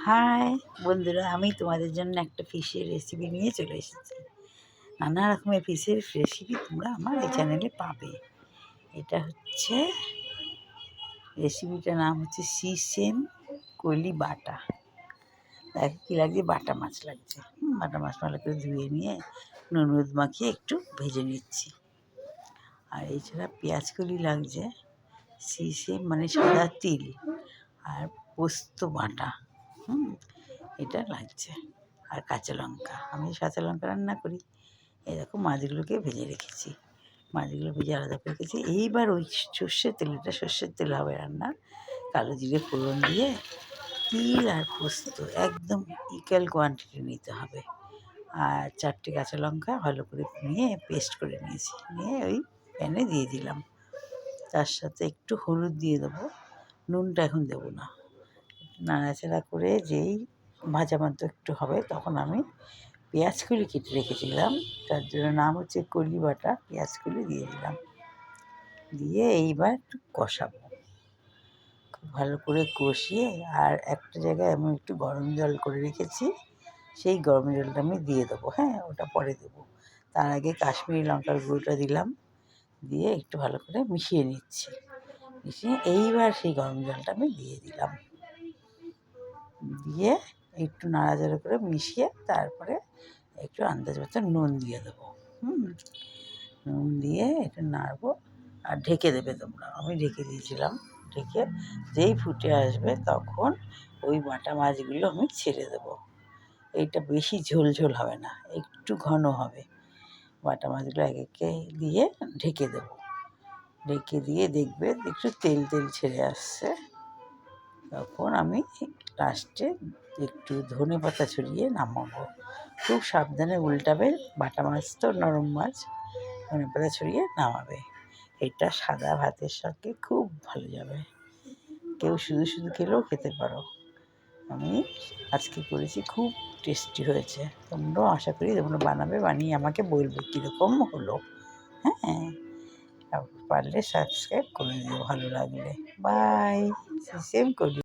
High বন্ধুরা, আমি তোমাদের জন্য একটা ফিশের রেসিপি নিয়ে চলে এসেছি। নানা রকমের ফিশের রেসিপি তোমরা আমার এই চ্যানেলে পাবে। এটা হচ্ছে রেসিপিটার নাম হচ্ছে সিসেম কলি বাটা। দেখো কী লাগছে, বাটা মাছ লাগছে। বাটা মাছ ভালো করে ধুয়ে নিয়ে নুন হলুদ মাখিয়ে একটু ভেজে নিচ্ছি। আর এছাড়া পেঁয়াজ কলি লাগছে, সিসেম মানে সাদা তিল, আর পোস্ত বাটা এটা লাগছে, আর কাঁচা লঙ্কা। আমি কাঁচা লঙ্কা রান্না করি। এরকম মাছগুলোকে ভেজে রেখেছি, মাছগুলো ভেজে আলাদা করে রেখেছি। এইবার ওই সর্ষের তেল, এটা সর্ষের তেল হবে রান্না। কালো জিরে ফোড়ন দিয়ে তিল আর পোস্ত একদম ইকুয়াল কোয়ান্টিটি নিতে হবে। আর 4টে কাঁচা লঙ্কা ভালো করে নিয়ে পেস্ট করে নিয়েছি, নিয়ে ওই প্যানে দিয়ে দিলাম। তার সাথে একটু হলুদ দিয়ে দেবো, নুনটা এখন দেবো না। নাড়াচাড়া করে যেই ভাজা মতো একটু হবে তখন আমি পেঁয়াজকলি কেটে রেখেছিলাম, তার জন্য নাম হচ্ছে কলি বাটা, পেঁয়াজকলি দিয়ে দিলাম। দিয়ে এইবার একটু কষাবো, খুব ভালো করে কষিয়ে। আর একটা জায়গায় আমি একটু গরম জল করে রেখেছি, সেই গরম জলটা আমি দিয়ে দেবো। হ্যাঁ, ওটা পরে দেবো। তার আগে কাশ্মীরি লঙ্কার গুঁড়োটা দিলাম, দিয়ে একটু ভালো করে মিশিয়ে নিচ্ছি। মিশিয়ে এইবার সেই গরম জলটা আমি দিয়ে দিলাম, দিয়ে একটু নাড়াচাড়া করে মিশিয়ে তারপরে একটু আন্দাজ মতো নুন দিয়ে দেবো। নুন দিয়ে একটু নাড়বো আর ঢেকে দেবে তোমরা। আমি ঢেকে দিয়েছিলাম। ঢেকে যেই ফুটে আসবে তখন ওই বাটা মাছগুলো আমি ছেড়ে দেবো। এইটা বেশি ঝোল ঝোল হবে না, একটু ঘন হবে। বাটা মাছগুলো এক একে দিয়ে ঢেকে দেবো। ঢেকে দিয়ে দেখবে একটু তেল তেল ছেড়ে আসছে, তখন আমি লাস্টে একটু ধনেপাতা ছড়িয়ে নামাবো। খুব সাবধানে উল্টাবে, বাটা মাছ তো নরম মাছ। ধনেপাতা ছড়িয়ে নামাবে। এটা সাদা ভাতের সঙ্গে খুব ভালো যাবে। কেউ শুধু শুধু খেলেও খেতে পারো। আমি আজকে করেছি, খুব টেস্টি হয়েছে। তোমরাও আশা করি তোমরা বানাবে, বানিয়ে আমাকে বলবে কীরকম হলো। হ্যাঁ, পারলে সাবস্ক্রাইব করে দিও ভালো লাগলে। বাই। সেম করি।